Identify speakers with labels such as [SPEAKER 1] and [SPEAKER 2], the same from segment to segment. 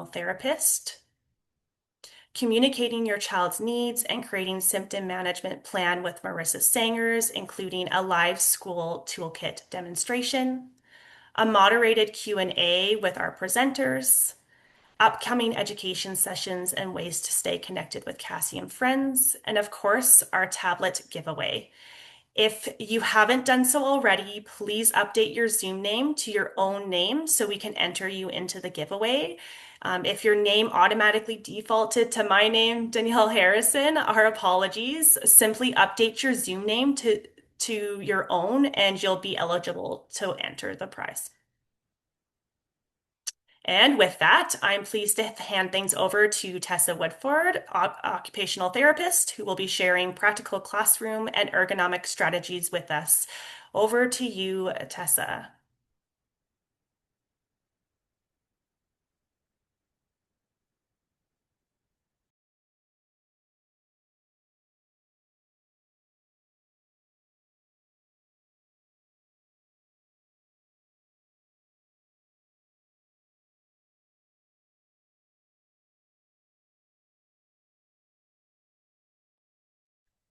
[SPEAKER 1] therapist, communicating your child's needs and creating symptom management plan with Marissa Sangers, including a live school toolkit demonstration, a moderated Q&A with our presenters, upcoming education sessions and ways to stay connected with Cassie and friends, and of course, our tablet giveaway. If you haven't done so already, please update your Zoom name to your own name so we can enter you into the giveaway. If your name automatically defaulted to my name, Danielle Harrison, our apologies. Simply update your Zoom name to your own and you'll be eligible to enter the prize. And with that, I'm pleased to hand things over to Tessa Woodford, occupational therapist, who will be sharing practical classroom and ergonomic strategies with us. Over to you, Tessa.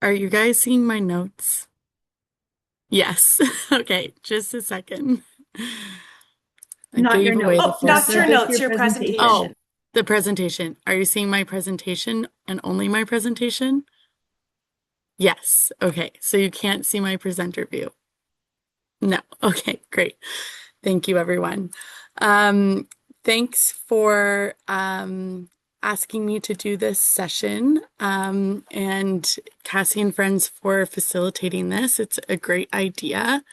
[SPEAKER 2] Are you guys seeing my notes? Yes. Okay, just a second. I
[SPEAKER 3] Not your
[SPEAKER 2] gave away
[SPEAKER 3] notes,
[SPEAKER 2] the
[SPEAKER 1] Oh,
[SPEAKER 2] full
[SPEAKER 1] not
[SPEAKER 3] Tessa,
[SPEAKER 1] your
[SPEAKER 2] set.
[SPEAKER 3] just
[SPEAKER 1] notes,
[SPEAKER 3] your
[SPEAKER 1] your
[SPEAKER 3] presentation.
[SPEAKER 2] Oh,
[SPEAKER 1] presentation.
[SPEAKER 2] the presentation. Are you seeing my presentation and only my presentation? Yes. Okay, so you can't see my presenter view. No. Okay, great. Thank you, everyone. Um, Thanks for asking me to do this session, and Cassie and friends for facilitating this. It's a great idea.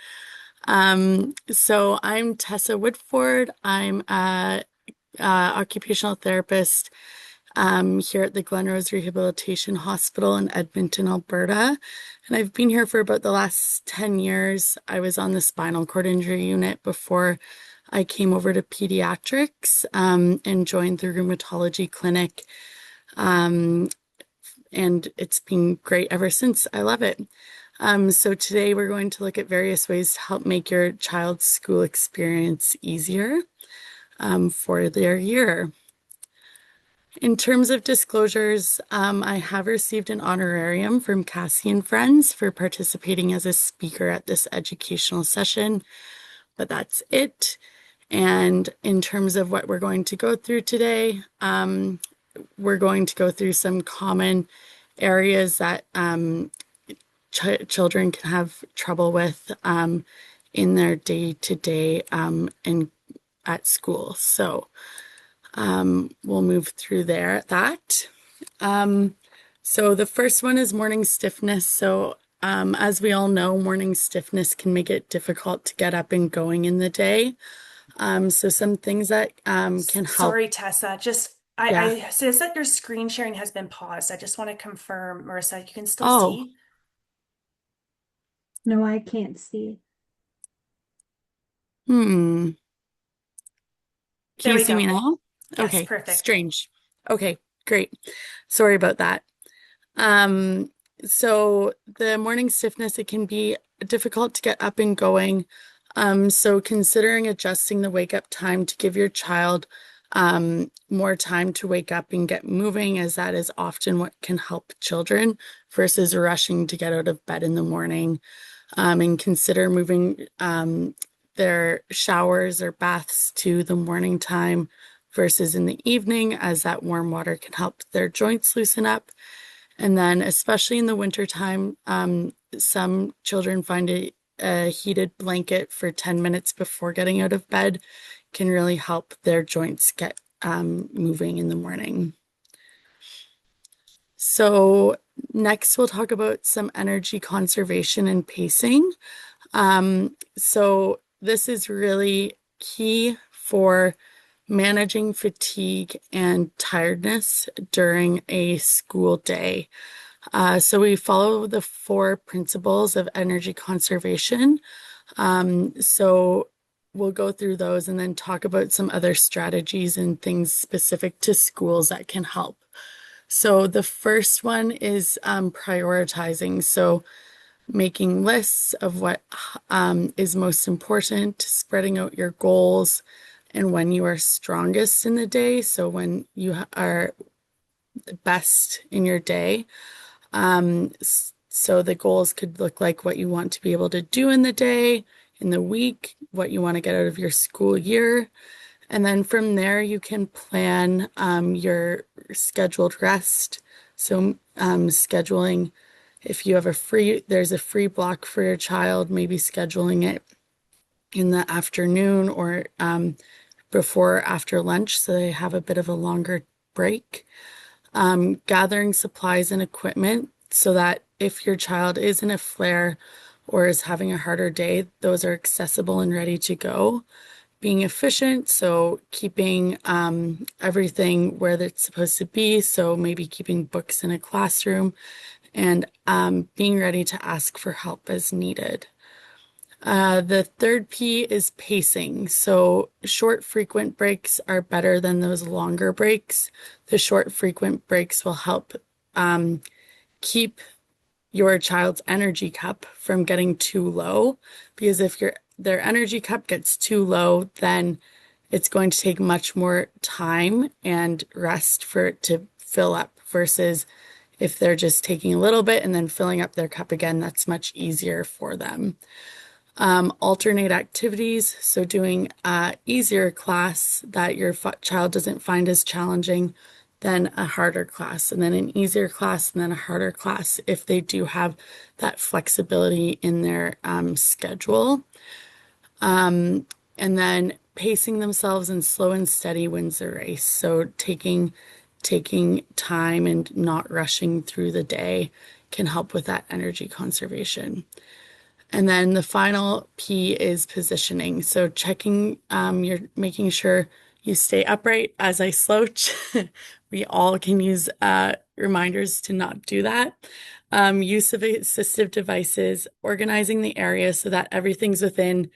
[SPEAKER 2] So I'm Tessa Woodford. I'm a, occupational therapist here at the Glenrose Rehabilitation Hospital in Edmonton, Alberta. And I've been here for about the last 10 years. I was on the spinal cord injury unit before I came over to pediatrics and joined the rheumatology clinic. And it's been great ever since. I love it. So today we're going to look at various ways to help make your child's school experience easier for their year. In terms of disclosures, I have received an honorarium from Cassie and Friends for participating as a speaker at this educational session, but that's it. And in terms of what we're going to go through today, we're going to go through some common areas that children can have trouble with in their day-to-day and at school. So we'll move through that. So the first one is morning stiffness. So as we all know, morning stiffness can make it difficult to get up and going in the day. So some things that can help.
[SPEAKER 1] Sorry, Tessa.
[SPEAKER 2] Yeah.
[SPEAKER 1] I says that your screen sharing has been paused. I just want to confirm, Marissa, you can still
[SPEAKER 2] Oh,
[SPEAKER 1] see?
[SPEAKER 3] No, I can't see.
[SPEAKER 2] hmm. Can
[SPEAKER 1] There
[SPEAKER 2] you
[SPEAKER 1] we
[SPEAKER 2] see
[SPEAKER 1] go.
[SPEAKER 2] me now?
[SPEAKER 1] Yes,
[SPEAKER 2] Okay,
[SPEAKER 1] perfect.
[SPEAKER 2] strange. Okay, great. Sorry about that. Um, so the morning stiffness, it can be difficult to get up and going. So considering adjusting the wake up time to give your child more time to wake up and get moving, as that is often what can help children versus rushing to get out of bed in the morning. And consider moving their showers or baths to the morning time versus in the evening, as that warm water can help their joints loosen up. And then, especially in the wintertime, some children find a heated blanket for 10 minutes before getting out of bed can really help their joints get moving in the morning. So, next, we'll talk about some energy conservation and pacing. So, this is really key for managing fatigue and tiredness during a school day. So we follow the four principles of energy conservation. So we'll go through those and then talk about some other strategies and things specific to schools that can help. So the first one is prioritizing. So making lists of what is most important, spreading out your goals, and when you are strongest in the day, so when you are best in your day. So the goals could look like what you want to be able to do in the day, in the week, what you want to get out of your school year. And then from there, you can plan your scheduled rest. So scheduling, if you have there's a free block for your child, maybe scheduling it in the afternoon or before or after lunch so they have a bit of a longer break. Gathering supplies and equipment so that if your child is in a flare or is having a harder day, those are accessible and ready to go. Being efficient, so keeping everything where it's supposed to be, so maybe keeping books in a classroom and being ready to ask for help as needed. The third P is pacing. So short, frequent breaks are better than those longer breaks. The short, frequent breaks will help keep your child's energy cup from getting too low, because if their energy cup gets too low, then it's going to take much more time and rest for it to fill up versus if they're just taking a little bit and then filling up their cup again, that's much easier for them. Alternate activities, so doing a easier class that your child doesn't find as challenging than a harder class, and then an easier class and then a harder class if they do have that flexibility in their schedule. And then pacing themselves and slow and steady wins the race. So taking time and not rushing through the day can help with that energy conservation. And then the final P is positioning. So you're making sure you stay upright as I slouch. We all can use reminders to not do that. Use of assistive devices, organizing the area so that everything's within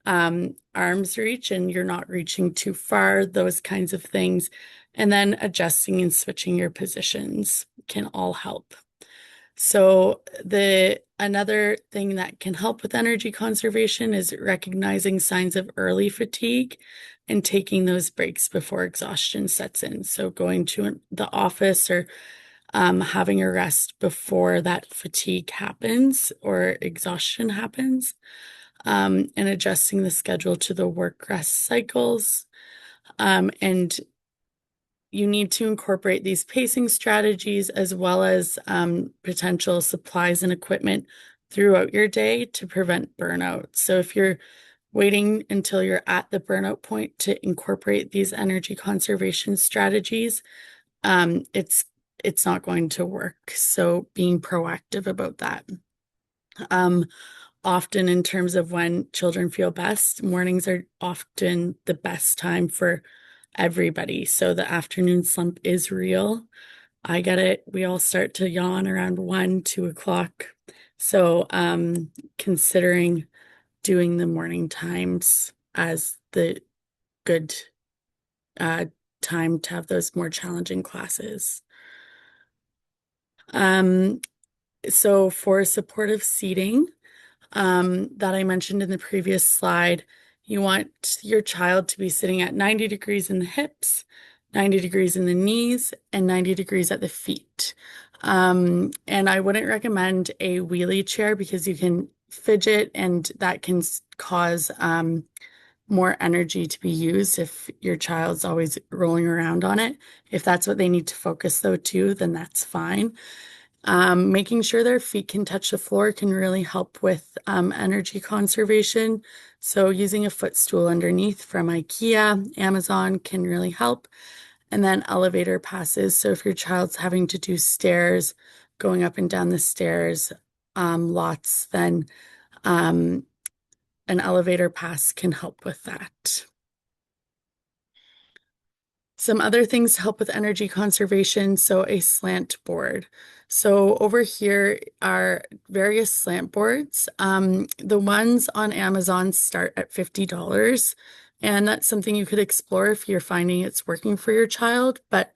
[SPEAKER 2] arm's reach and you're not reaching too far, those kinds of things. And then adjusting and switching your positions can all help. So another thing that can help with energy conservation is recognizing signs of early fatigue and taking those breaks before exhaustion sets in. So going to the office or having a rest before that fatigue happens or exhaustion happens, and adjusting the schedule to the work rest cycles. And you need to incorporate these pacing strategies as well as potential supplies and equipment throughout your day to prevent burnout. So if you're waiting until you're at the burnout point to incorporate these energy conservation strategies, it's not going to work. So being proactive about that. Often in terms of when children feel best, mornings are often the best time for everybody. So the afternoon slump is real. I get it. We all start to yawn around 1, 2 o'clock. So considering doing the morning times as the good time to have those more challenging classes. So for supportive seating, that I mentioned in the previous slide, you want your child to be sitting at 90 degrees in the hips, 90 degrees in the knees, and 90 degrees at the feet. And I wouldn't recommend a wheelie chair because you can fidget and that can cause more energy to be used if your child's always rolling around on it. If that's what they need to focus though too, then that's fine. Making sure their feet can touch the floor can really help with energy conservation. So using a footstool underneath from IKEA, Amazon can really help. And then elevator passes. So if your child's having to do stairs, going up and down the stairs lots, then an elevator pass can help with that. Some other things to help with energy conservation, so a slant board. So over here are various slant boards. The ones on Amazon start at $50, and that's something you could explore if you're finding it's working for your child, but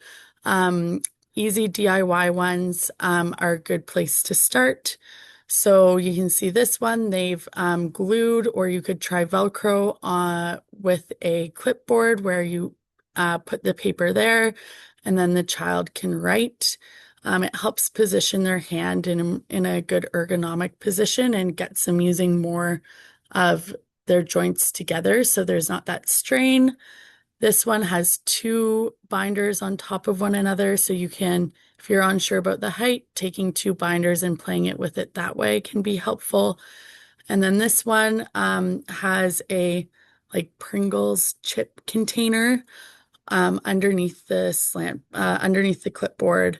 [SPEAKER 2] easy DIY ones are a good place to start. So you can see this one, they've glued, or you could try Velcro with a clipboard where you put the paper there and then the child can write. It helps position their hand in a good ergonomic position and gets them using more of their joints together so there's not that strain. This one has two binders on top of one another, so you can, if you're unsure about the height, taking two binders and playing it with it that way can be helpful. And then this one has a like Pringles chip container underneath the clipboard.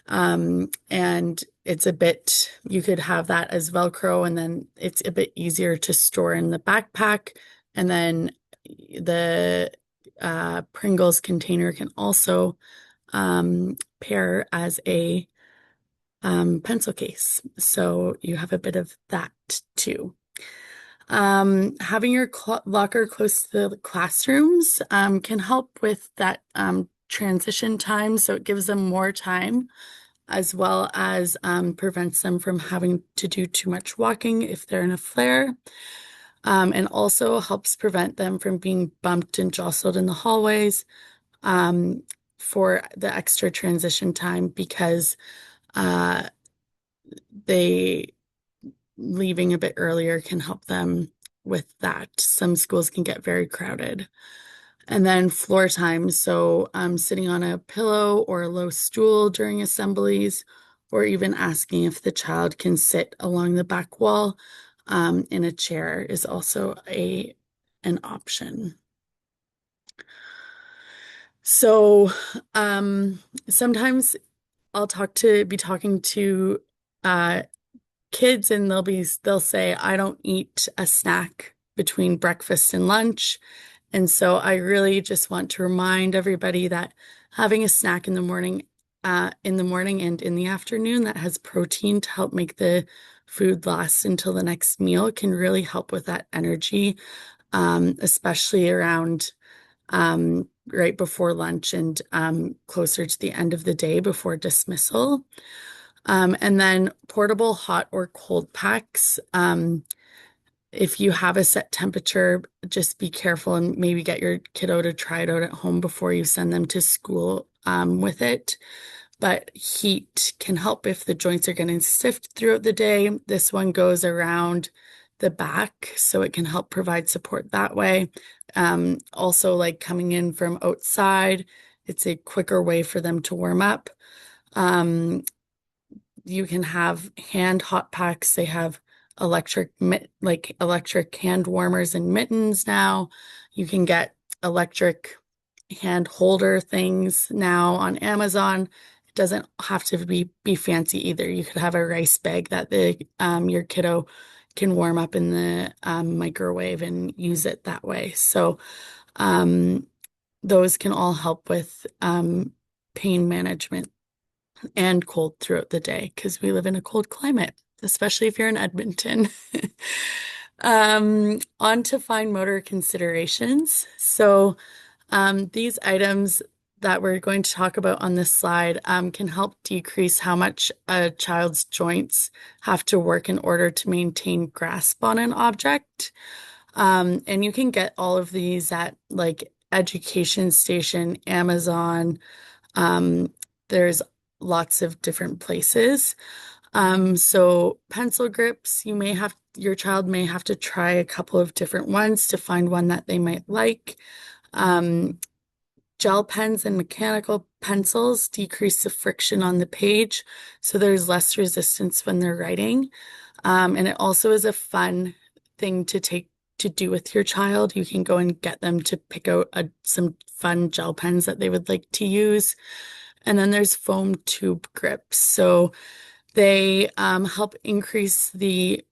[SPEAKER 2] And it's a bit, you could have that as Velcro, and then it's a bit easier to store in the backpack. And then the Pringles container can also pair as a pencil case. So you have a bit of that too. Having your locker close to the classrooms can help with that transition time. So it gives them more time as well as prevents them from having to do too much walking if they're in a flare. And also helps prevent them from being bumped and jostled in the hallways for the extra transition time because uh, they leaving a bit earlier can help them with that. Some schools can get very crowded. And then floor time. So sitting on a pillow or a low stool during assemblies, or even asking if the child can sit along the back wall in a chair is also an option. So sometimes be talking to uh, kids and they'll say, I don't eat a snack between breakfast and lunch. And so I really just want to remind everybody that having a snack in the morning and in the afternoon that has protein to help make the food last until the next meal can really help with that energy, especially around right before lunch and closer to the end of the day before dismissal. And then portable hot or cold packs. If you have a set temperature, just be careful and maybe get your kiddo to try it out at home before you send them to school with it. But heat can help if the joints are getting stiff throughout the day. This one goes around the back, so it can help provide support that way. Also, like coming in from outside, it's a quicker way for them to warm up. You can have hand hot packs. They have electric hand warmers and mittens now. You can get electric hand holder things now on Amazon. It doesn't have to be fancy either. You could have a rice bag that your kiddo can warm up in the microwave and use it that way. So those can all help with pain management and cold throughout the day because we live in a cold climate, especially if you're in Edmonton. On to fine motor considerations. So these items that we're going to talk about on this slide can help decrease how much a child's joints have to work in order to maintain grasp on an object. And you can get all of these at like Education Station, Amazon. There's lots of different places. So pencil grips, your child may have to try a couple of different ones to find one that they might like. Gel pens and mechanical pencils decrease the friction on the page, so there's less resistance when they're writing. And it also is a fun thing to do with your child. You can go and get them to pick out some fun gel pens that they would like to use. And then there's foam tube grips. So they help increase the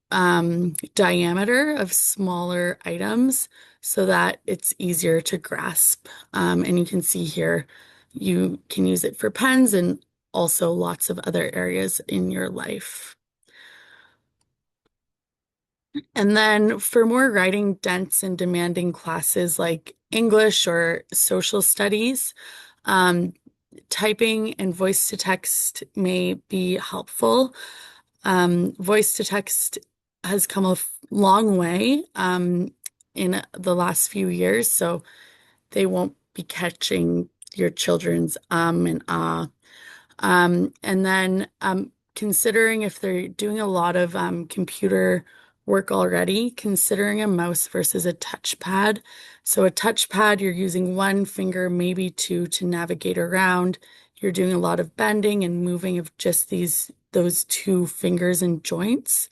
[SPEAKER 2] diameter of smaller items so that it's easier to grasp. And you can see here, you can use it for pens and also lots of other areas in your life. And then for more writing dense and demanding classes like English or social studies, typing and voice to text may be helpful. Voice to text has come a long way in the last few years, so they won't be catching your children's and ah. And then considering if they're doing a lot of computer work already, considering a mouse versus a touchpad. So a touchpad, you're using one finger, maybe two to navigate around. You're doing a lot of bending and moving of just those two fingers and joints,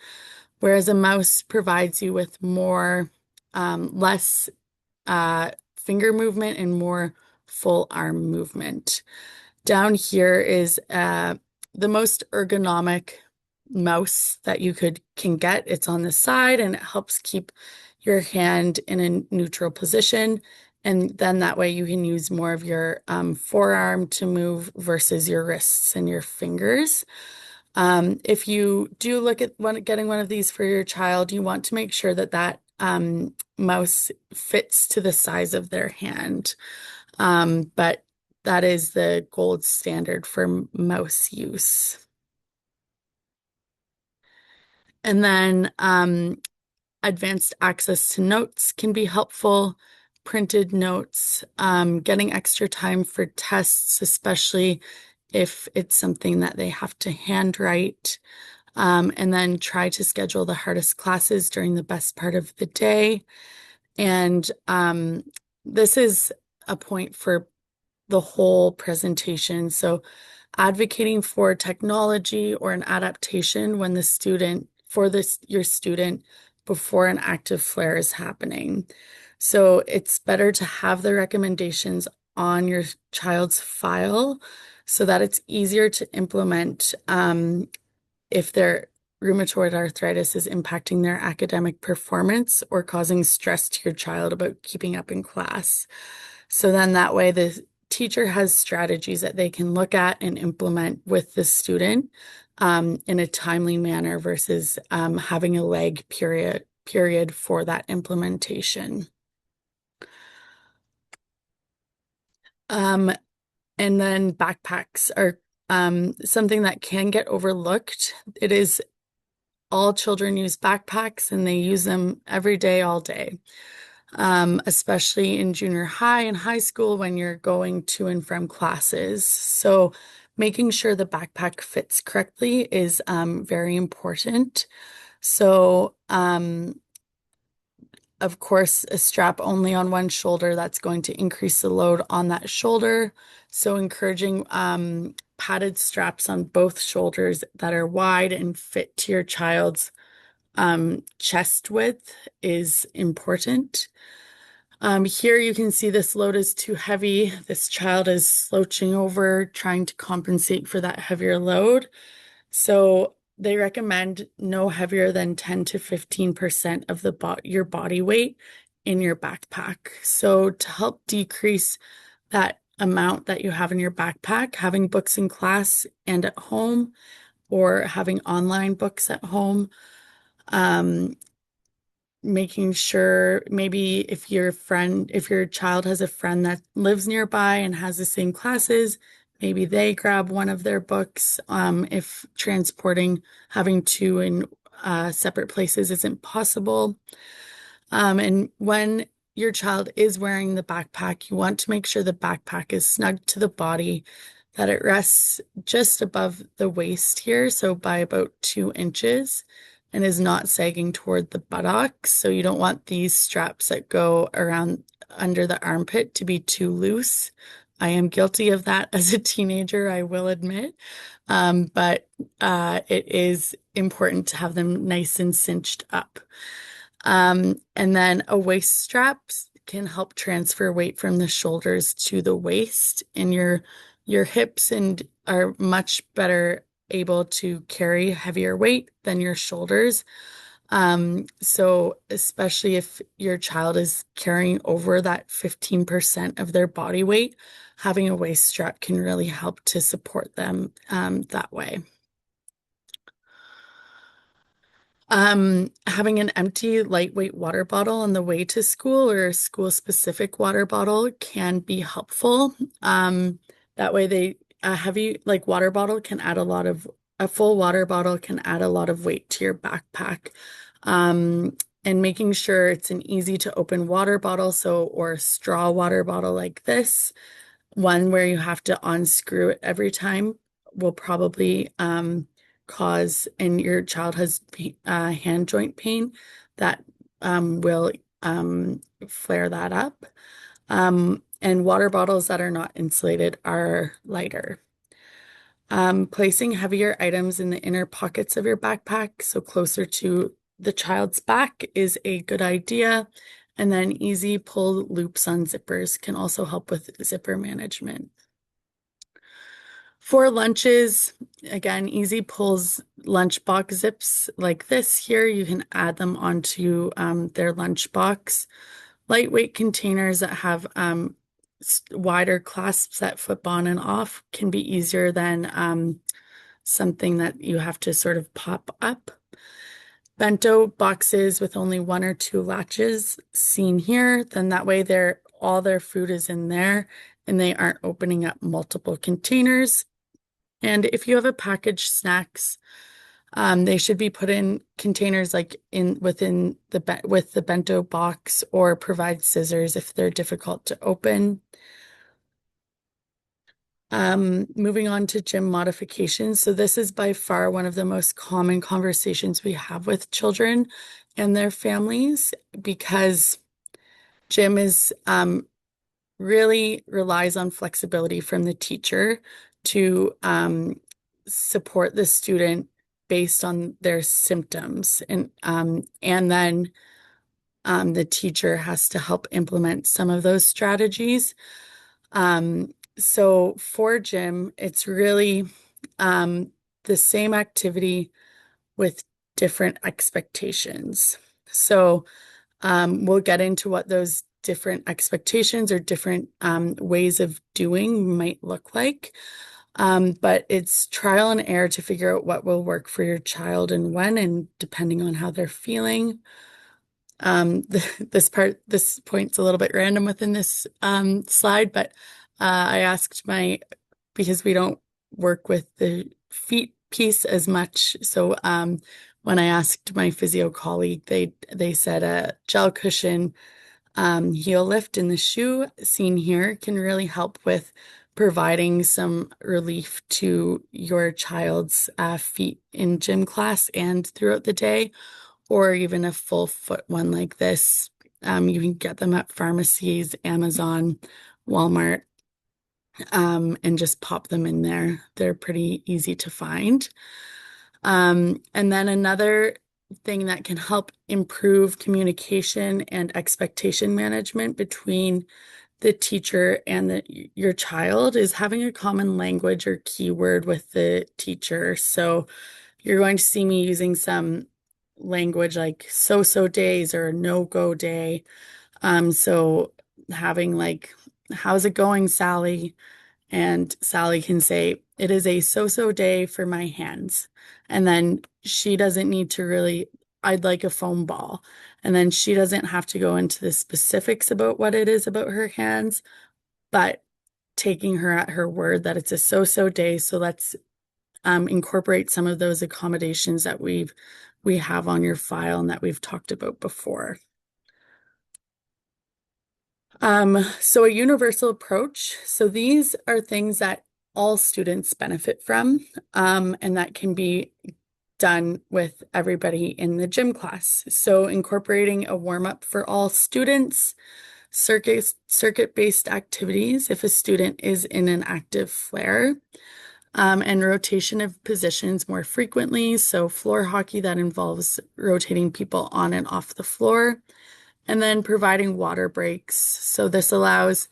[SPEAKER 2] whereas a mouse provides you with more, less finger movement and more full arm movement. Down here is the most ergonomic mouse that you can get. It's on the side and it helps keep your hand in a neutral position. And then that way you can use more of your forearm to move versus your wrists and your fingers. If you do look at getting one of these for your child, you want to make sure that mouse fits to the size of their hand. But that is the gold standard for mouse use. And then advanced access to notes can be helpful. Printed notes, getting extra time for tests, especially if it's something that they have to handwrite. And then try to schedule the hardest classes during the best part of the day. And this is a point for the whole presentation. So advocating for technology or an adaptation when your student before an active flare is happening. So it's better to have the recommendations on your child's file so that it's easier to implement if their rheumatoid arthritis is impacting their academic performance or causing stress to your child about keeping up in class. So then that way the teacher has strategies that they can look at and implement with the student in a timely manner versus having a lag period for that implementation. And then backpacks are something that can get overlooked. It is all children use backpacks and they use them every day, all day. Especially in junior high and high school when you're going to and from classes. So making sure the backpack fits correctly is very important. So of course, a strap only on one shoulder, that's going to increase the load on that shoulder. So encouraging padded straps on both shoulders that are wide and fit to your child's chest width is important. Here you can see this load is too heavy. This child is slouching over, trying to compensate for that heavier load. So they recommend no heavier than 10 to 15% of your body weight in your backpack. So to help decrease that amount that you have in your backpack, having books in class and at home, or having online books at home, making sure maybe if your child has a friend that lives nearby and has the same classes, maybe they grab one of their books if having two in separate places isn't possible. And when your child is wearing the backpack, you want to make sure the backpack is snug to the body, that it rests just above the waist here, so by about 2 inches, and is not sagging toward the buttocks. So you don't want these straps that go around under the armpit to be too loose. I am guilty of that as a teenager, I will admit. But it is important to have them nice and cinched up. And then a waist strap can help transfer weight from the shoulders to the waist, and your hips are much better able to carry heavier weight than your shoulders. So especially if your child is carrying over that 15% of their body weight, having a waist strap can really help to support them that way. Having an empty, lightweight water bottle on the way to school or a school-specific water bottle can be helpful. That way a heavy water bottle can add a lot of a full water bottle can add a lot of weight to your backpack. Um, and making sure it's an easy to open water bottle, so or a straw water bottle like this, one where you have to unscrew it every time will probably cause, and your child has hand joint pain, that will flare that up. And water bottles that are not insulated are lighter. Placing heavier items in the inner pockets of your backpack, so closer to the child's back, is a good idea. And then easy pull loops on zippers can also help with zipper management. For lunches, again, easy pulls lunchbox zips like this here. You can add them onto their lunchbox. Lightweight containers that have wider clasps that flip on and off can be easier than something that you have to sort of pop up. Bento boxes with only one or two latches seen here, then that way all their food is in there and they aren't opening up multiple containers. And if you have a packaged snacks, they should be put in containers like within with the bento box, or provide scissors if they're difficult to open. Moving on to gym modifications. So this is by far one of the most common conversations we have with children and their families, because gym is really relies on flexibility from the teacher to support the student based on their symptoms, and then the teacher has to help implement some of those strategies. So for gym, it's really the same activity with different expectations. So we'll get into what those different expectations or different ways of doing might look like. But it's trial and error to figure out what will work for your child and when, and depending on how they're feeling. This point's a little bit random within this slide, but I asked because we don't work with the feet piece as much. So when I asked my physio colleague, they said a gel cushion heel lift in the shoe seen here can really help with providing some relief to your child's feet in gym class and throughout the day, or even a full foot one like this. You can get them at pharmacies, Amazon, Walmart, and just pop them in there. They're pretty easy to find. And then another thing that can help improve communication and expectation management between the teacher and your child is having a common language or keyword with the teacher. So you're going to see me using some language like so-so days or no-go day. So having like, how's it going, Sally? And Sally can say, it is a so-so day for my hands. And then she doesn't need to really, I'd like a foam ball. And then she doesn't have to go into the specifics about what it is about her hands, but taking her at her word that it's a so-so day. So let's incorporate some of those accommodations that we have on your file and that we've talked about before. So a universal approach. So these are things that all students benefit from, and that can be done with everybody in the gym class. So incorporating a warm-up for all students, circuit-based activities if a student is in an active flare, and rotation of positions more frequently. So floor hockey that involves rotating people on and off the floor. And then providing water breaks. So this allows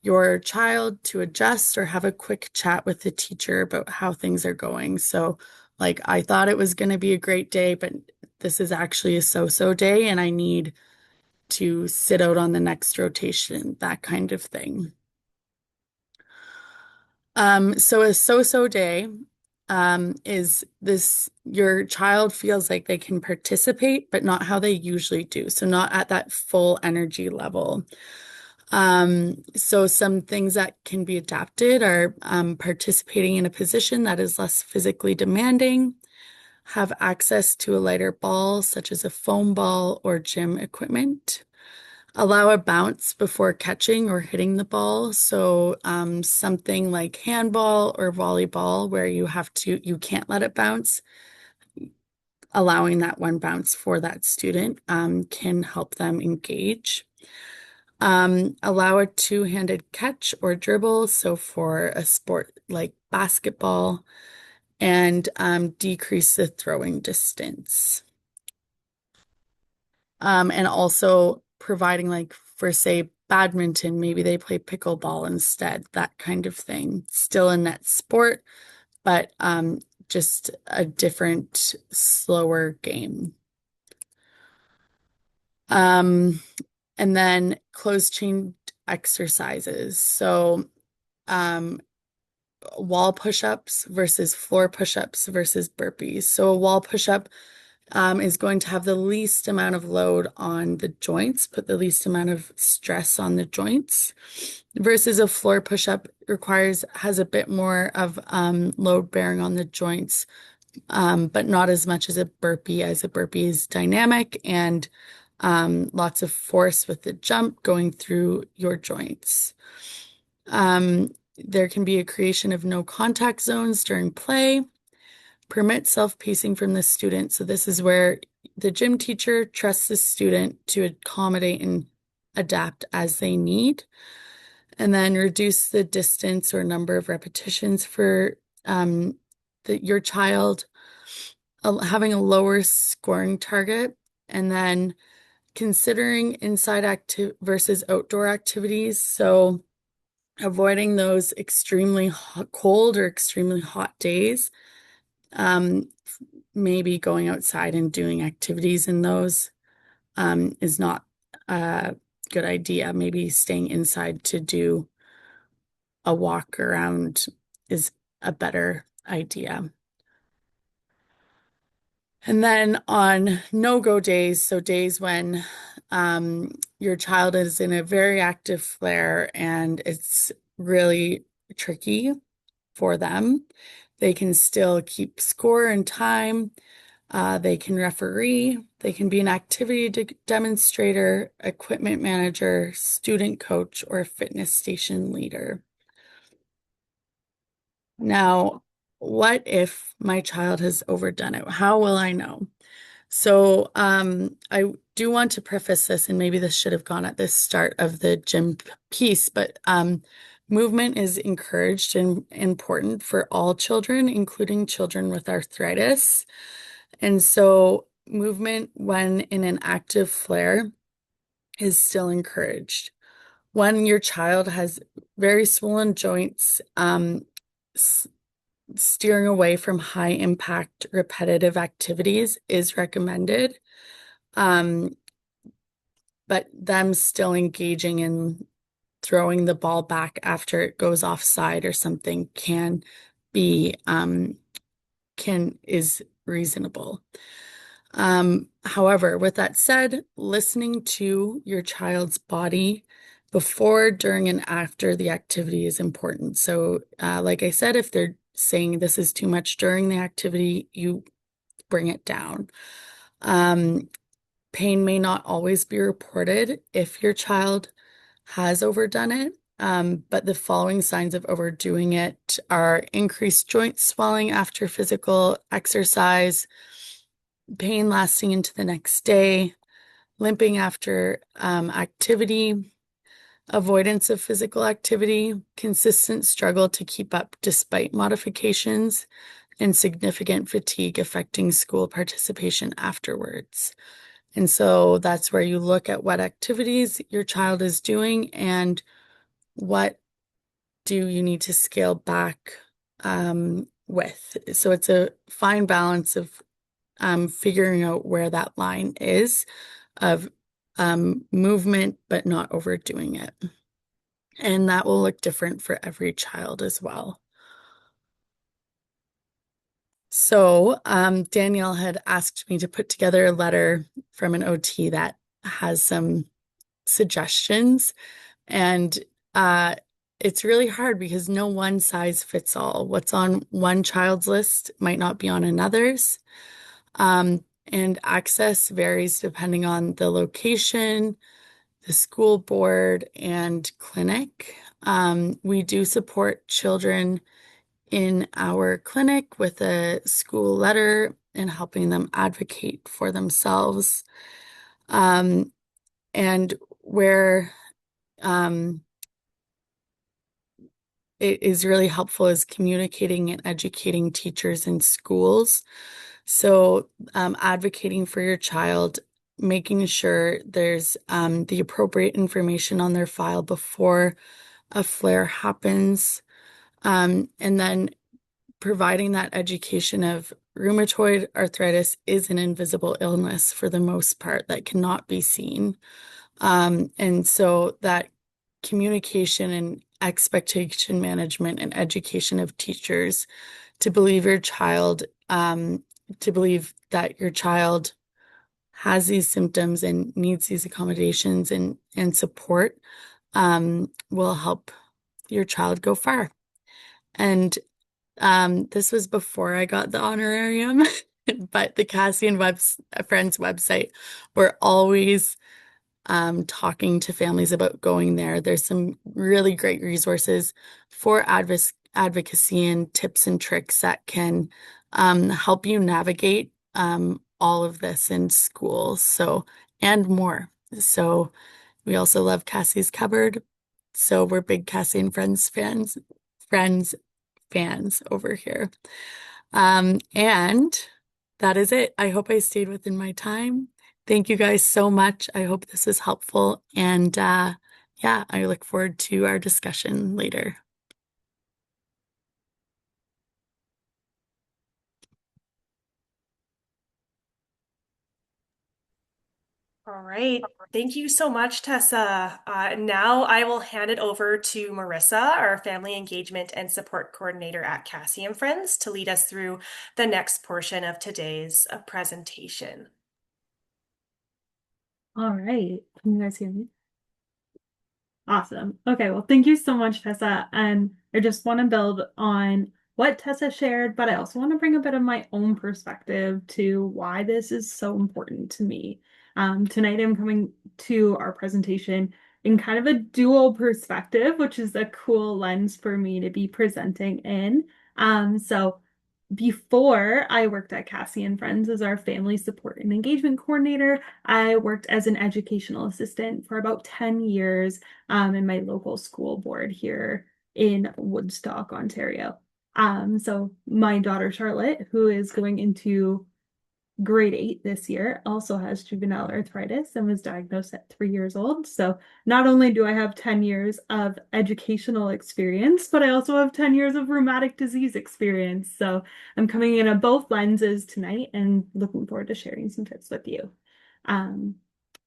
[SPEAKER 2] your child to adjust or have a quick chat with the teacher about how things are going. So like, I thought it was going to be a great day, but this is actually a so-so day and I need to sit out on the next rotation, that kind of thing. So a so-so day is this, your child feels like they can participate, but not how they usually do. So not at that full energy level. So some things that can be adapted are participating in a position that is less physically demanding, have access to a lighter ball, such as a foam ball or gym equipment. Allow a bounce before catching or hitting the ball. So something like handball or volleyball where you can't let it bounce. Allowing that one bounce for that student can help them engage. Allow a two-handed catch or dribble. So for a sport like basketball, and decrease the throwing distance. And also providing like for say badminton, maybe they play pickleball instead, that kind of thing. Still a net sport, but just a different, slower game. Um, and then closed chain exercises. So um, wall push-ups versus floor push-ups versus burpees. So a wall push-up is going to have the least amount of load on the joints, put the least amount of stress on the joints, versus a floor push-up has a bit more of load bearing on the joints, but not as much as a burpee, as a burpee is dynamic and lots of force with the jump going through your joints. There can be a creation of no contact zones during play. Permit self-pacing from the student. So this is where the gym teacher trusts the student to accommodate and adapt as they need. And then reduce the distance or number of repetitions for your child, having a lower scoring target. And then considering inside active versus outdoor activities. So avoiding those extremely cold or extremely hot days. Um, Maybe going outside and doing activities in those is not a good idea. Maybe staying inside to do a walk around is a better idea. And then on no-go days, so days when your child is in a very active flare and it's really tricky for them, they can still keep score and time. They can referee, they can be an activity demonstrator, equipment manager, student coach, or fitness station leader. Now, what if my child has overdone it? How will I know? So, I do want to preface this, and maybe this should have gone at the start of the gym piece, but movement is encouraged and important for all children, including children with arthritis. And so, movement when in an active flare is still encouraged. When your child has very swollen joints, steering away from high impact repetitive activities is recommended. Um, but them still engaging in throwing the ball back after it goes offside or something be is reasonable. However, with that said, listening to your child's body before, during, and after the activity is important. So, like I said, if they're saying this is too much during the activity, you bring it down. Pain may not always be reported if your child has overdone it, but the following signs of overdoing it are increased joint swelling after physical exercise, pain lasting into the next day, limping after activity, avoidance of physical activity, consistent struggle to keep up despite modifications, and significant fatigue affecting school participation afterwards. And so that's where you look at what activities your child is doing and what do you need to scale back with. So it's a fine balance of figuring out where that line is of movement, but not overdoing it. And that will look different for every child as well. So Danielle had asked me to put together a letter from an OT that has some suggestions And uh, it's really hard because no one size fits all. What's on one child's list might not be on another's. And access varies depending on the location, the school board, and clinic. We do support children in our clinic with a school letter and helping them advocate for themselves. Um, and where um, it is really helpful is communicating and educating teachers in schools. So, advocating for your child, making sure there's the appropriate information on their file before a flare happens, and then providing that education of rheumatoid arthritis is an invisible illness for the most part that cannot be seen. And so that communication and expectation management and education of teachers to believe your child, to believe that your child has these symptoms and needs these accommodations and support, will help your child go far. And this was before I got the honorarium, but the Cassie and Friends website were always talking to families about going there. There's some really great resources for advocacy and tips and tricks that can help you navigate all of this in school. So, and more. So, we also love Cassie's Cupboard. So, we're big Cassie and friends fans over here. And that is it. I hope I stayed within my time. Thank you guys so much. I hope this is helpful. And yeah, I look forward to our discussion later.
[SPEAKER 1] All right. Thank you so much, Tessa. Now I will hand it over to Marissa, our family engagement and support coordinator at Cassie and Friends, to lead us through the next portion of today's presentation.
[SPEAKER 3] All right. Can you guys hear me? Awesome. Okay, well, thank you so much, Tessa. And I just want to build on what Tessa shared, but I also want to bring a bit of my own perspective to why this is so important to me. Tonight, I'm coming to our presentation in kind of a dual perspective, which is a cool lens for me to be presenting in. So before I worked at Cassie and Friends as our family support and engagement coordinator, I worked as an educational assistant for about 10 years in my local school board here in Woodstock, Ontario. So my daughter Charlotte, who is going into grade 8 this year, also has juvenile arthritis and was diagnosed at 3 years old. So not only do I have 10 years of educational experience, but I also have 10 years of rheumatic disease experience. So I'm coming in on both lenses tonight and looking forward to sharing some tips with you. Um,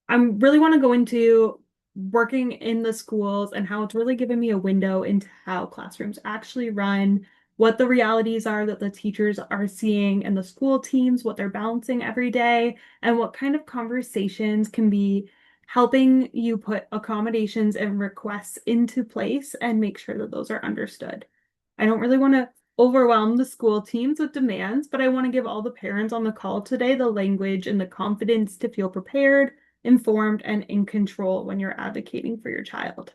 [SPEAKER 3] I really want to go into working in the schools and how it's really given me a window into how classrooms actually run, what the realities are that the teachers are seeing and the school teams, what they're balancing every day, and what kind of conversations can be helping you put accommodations and requests into place and make sure that those are understood. I don't really want to overwhelm the school teams with demands, but I want to give all the parents on the call today the language and the confidence to feel prepared, informed, and in control when you're advocating for your child.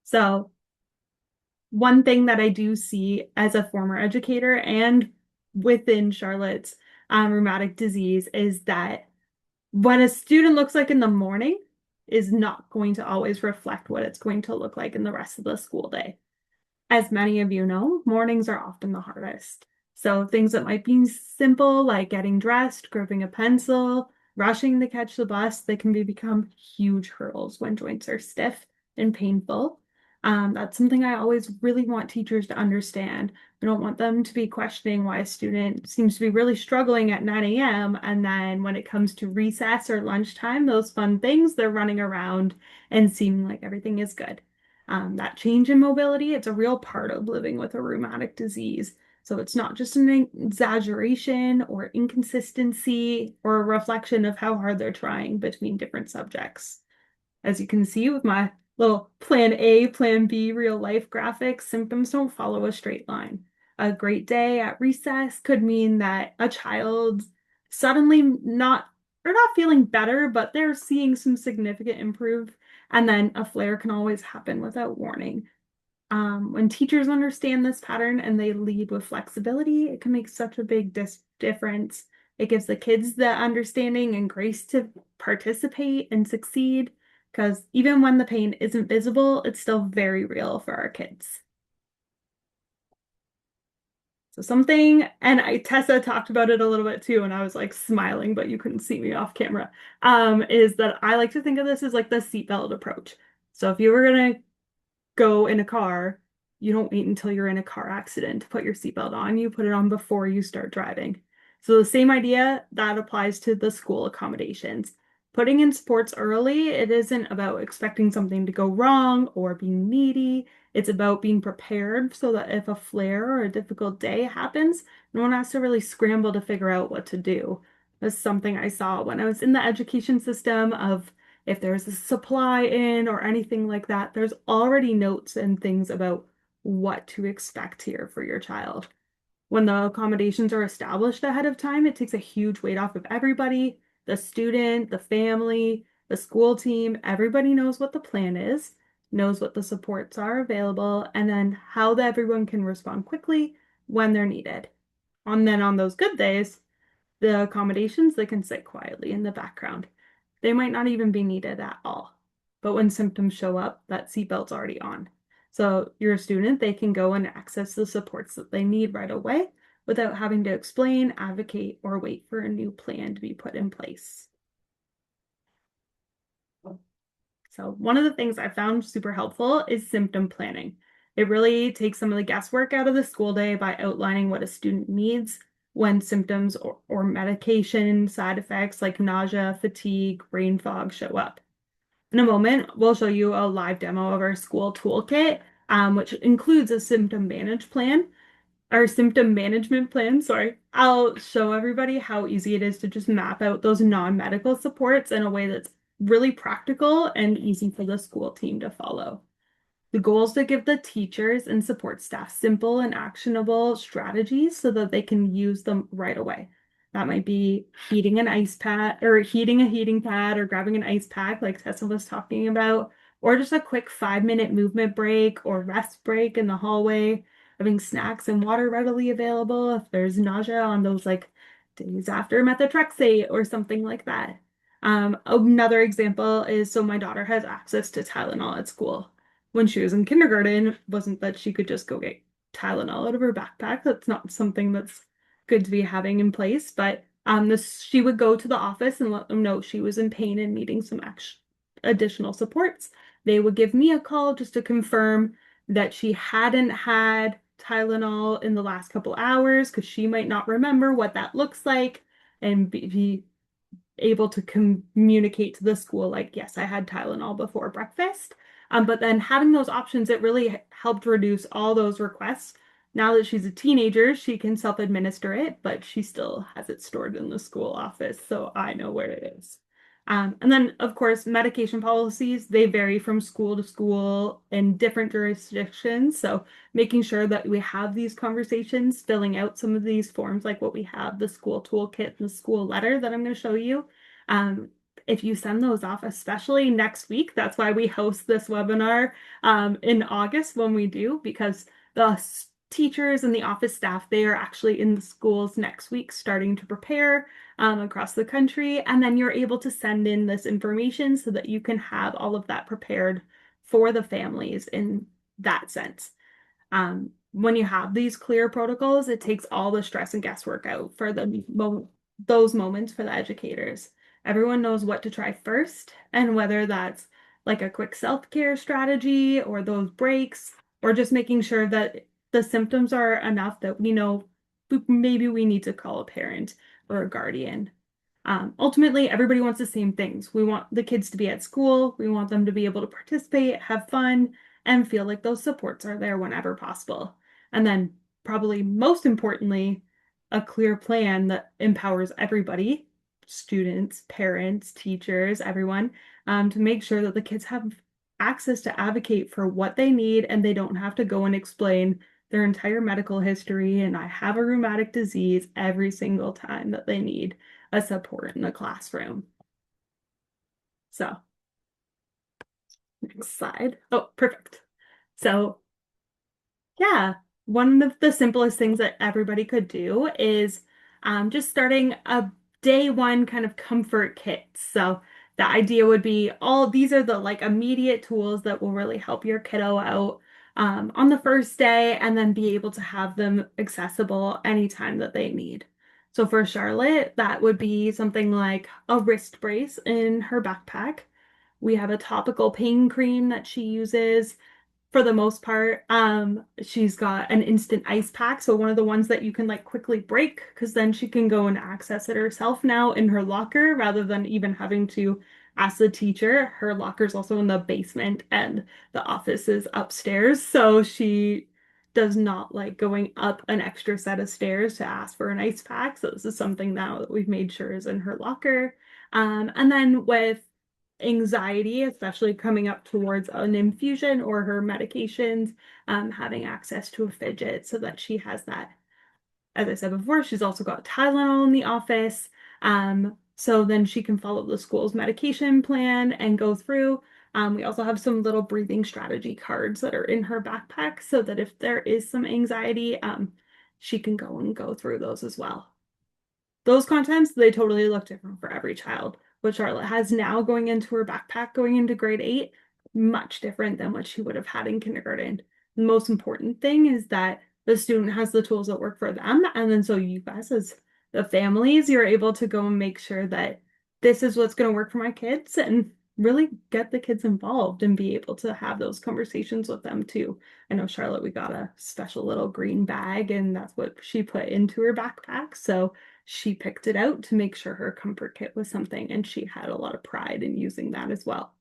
[SPEAKER 3] So, one thing that I do see as a former educator and within Charlotte's rheumatic disease is that what a student looks like in the morning is not going to always reflect what it's going to look like in the rest of the school day. As many of you know, mornings are often the hardest. So things that might be simple, like getting dressed, gripping a pencil, rushing to catch the bus, they can become huge hurdles when joints are stiff and painful. That's something I always really want teachers to understand. I don't want them to be questioning why a student seems to be really struggling at 9 a.m. And then when it comes to recess or lunchtime, those fun things, they're running around and seeming like everything is good. That change in mobility, it's a real part of living with a rheumatic disease. So it's not just an exaggeration or inconsistency or a reflection of how hard they're trying between different subjects. As you can see with my little plan A, plan B real life graphics, symptoms don't follow a straight line. A great day at recess could mean that a child suddenly they're not feeling better, but they're seeing some significant improve. And then a flare can always happen without warning. When teachers understand this pattern and they lead with flexibility, it can make such a big difference. It gives the kids the understanding and grace to participate and succeed, because even when the pain isn't visible, it's still very real for our kids. So something, and Tessa talked about it a little bit too, and I was like smiling, but you couldn't see me off camera, is that I like to think of this as like the seatbelt approach. So if you were gonna go in a car, you don't wait until you're in a car accident to put your seatbelt on. You put it on before you start driving. So the same idea that applies to the school accommodations. Putting in sports early, it isn't about expecting something to go wrong or being needy. It's about being prepared so that if a flare or a difficult day happens, no one has to really scramble to figure out what to do. That's something I saw when I was in the education system of if there's a supply in or anything like that, there's already notes and things about what to expect here for your child. When the accommodations are established ahead of time, it takes a huge weight off of everybody, the student, the family, the school team. Everybody knows what the plan is, knows what the supports are available, and then how everyone can respond quickly when they're needed. And then on those good days, the accommodations, they can sit quietly in the background. They might not even be needed at all. But when symptoms show up, that seatbelt's already on. So you're a student, they can go and access the supports that they need right away without having to explain, advocate, or wait for a new plan to be put in place. So one of the things I found super helpful is symptom planning. It really takes some of the guesswork out of the school day by outlining what a student needs when symptoms or medication side effects like nausea, fatigue, brain fog show up. In a moment, we'll show you a live demo of our school toolkit, which includes a symptom management plan, sorry. I'll show everybody how easy it is to just map out those non-medical supports in a way that's really practical and easy for the school team to follow. The goal is to give the teachers and support staff simple and actionable strategies so that they can use them right away. That might be heating an ice pad or heating a heating pad or grabbing an ice pack like Tessa was talking about, or just a quick 5-minute movement break or rest break in the hallway, having snacks and water readily available if there's nausea on those like days after methotrexate or something like that. Another example is so my daughter has access to Tylenol at school. When she was in kindergarten, wasn't that she could just go get Tylenol out of her backpack. That's not something that's good to be having in place. But she would go to the office and let them know she was in pain and needing some additional supports. They would give me a call just to confirm that she hadn't had Tylenol in the last couple hours because she might not remember what that looks like and be able to communicate to the school like, yes, I had Tylenol before breakfast. But then having those options, it really helped reduce all those requests. Now that she's a teenager, she can self-administer it, but she still has it stored in the school office, so I know where it is. And then, of course, medication policies, they vary from school to school in different jurisdictions. So making sure that we have these conversations, filling out some of these forms, like what we have, the school toolkit and the school letter that I'm going to show you. If you send those off, especially next week, that's why we host this webinar in August when we do, because the teachers and the office staff, they are actually in the schools next week starting to prepare across the country. And then you're able to send in this information so that you can have all of that prepared for the families in that sense. When you have these clear protocols, it takes all the stress and guesswork out for those moments for the educators. Everyone knows what to try first, and whether that's like a quick self-care strategy or those breaks, or just making sure that the symptoms are enough that we know maybe we need to call a parent or a guardian. Ultimately, everybody wants the same things. We want the kids to be at school, we want them to be able to participate, have fun, and feel like those supports are there whenever possible. And then, probably most importantly, a clear plan that empowers everybody, students, parents, teachers, everyone, to make sure that the kids have access to advocate for what they need and they don't have to go and explain their entire medical history and I have a rheumatic disease every single time that they need a support in the classroom. So, next slide. Oh, perfect. So, yeah, one of the simplest things that everybody could do is just starting a day one kind of comfort kit. So the idea would be all these are the like immediate tools that will really help your kiddo out on the first day and then be able to have them accessible anytime that they need. So for Charlotte, that would be something like a wrist brace in her backpack. We have a topical pain cream that she uses for the most part. She's got an instant ice pack, so one of the ones that you can like quickly break, because then she can go and access it herself now in her locker rather than even having to ask the teacher. Her locker's also in the basement and the office is upstairs, so she does not like going up an extra set of stairs to ask for an ice pack. So this is something now that we've made sure is in her locker. And then with anxiety, especially coming up towards an infusion or her medications, having access to a fidget so that she has that. As I said before, she's also got Tylenol in the office. So then she can follow the school's medication plan and go through. We also have some little breathing strategy cards that are in her backpack so that if there is some anxiety, she can go through those as well. Those contents, they totally look different for every child. What Charlotte has now going into her backpack, going into grade 8, much different than what she would have had in kindergarten. The most important thing is that the student has the tools that work for them. And then so you guys, as the families, you're able to go and make sure that this is what's going to work for my kids and really get the kids involved and be able to have those conversations with them too. I know Charlotte, we got a special little green bag and that's what she put into her backpack. So she picked it out to make sure her comfort kit was something, and she had a lot of pride in using that as well.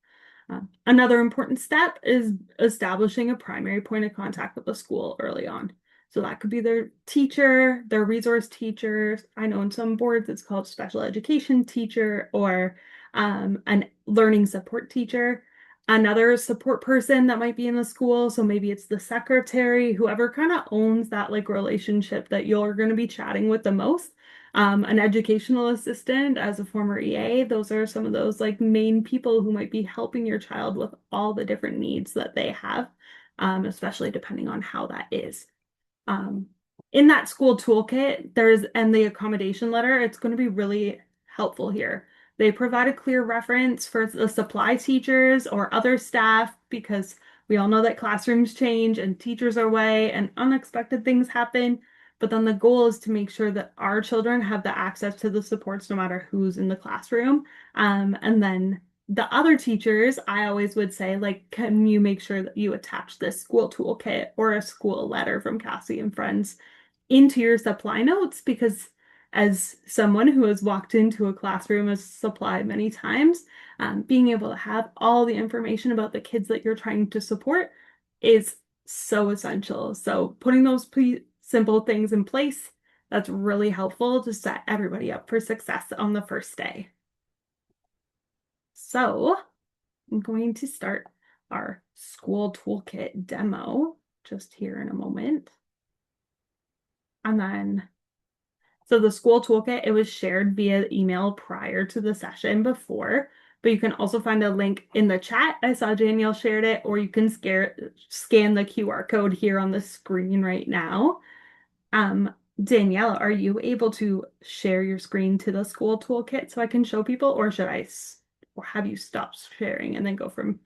[SPEAKER 3] Another important step is establishing a primary point of contact with the school early on. So that could be their teacher, their resource teacher. I know in some boards it's called special education teacher or an learning support teacher. Another support person that might be in the school. So maybe it's the secretary, whoever kind of owns that like relationship that you're going to be chatting with the most. An educational assistant as a former EA, those are some of those like main people who might be helping your child with all the different needs that they have, especially depending on how that is. Um, in that school toolkit, and the accommodation letter, it's going to be really helpful here. They provide a clear reference for the supply teachers or other staff because we all know that classrooms change and teachers are away and unexpected things happen. But then the goal is to make sure that our children have the access to the supports no matter who's in the classroom. And then the other teachers, I always would say, like, can you make sure that you attach this school toolkit or a school letter from Cassie and friends into your supply notes? Because as someone who has walked into a classroom as supply many times, being able to have all the information about the kids that you're trying to support is so essential. So putting those simple things in place, that's really helpful to set everybody up for success on the first day. So I'm going to start our school toolkit demo just here in a moment. And then, so the school toolkit, it was shared via email prior to the session before, but you can also find a link in the chat. I saw Danielle shared it, or you can scan the QR code here on the screen right now. Danielle, are you able to share your screen to the school toolkit so I can show people, or should I or have you stop sharing and then go from?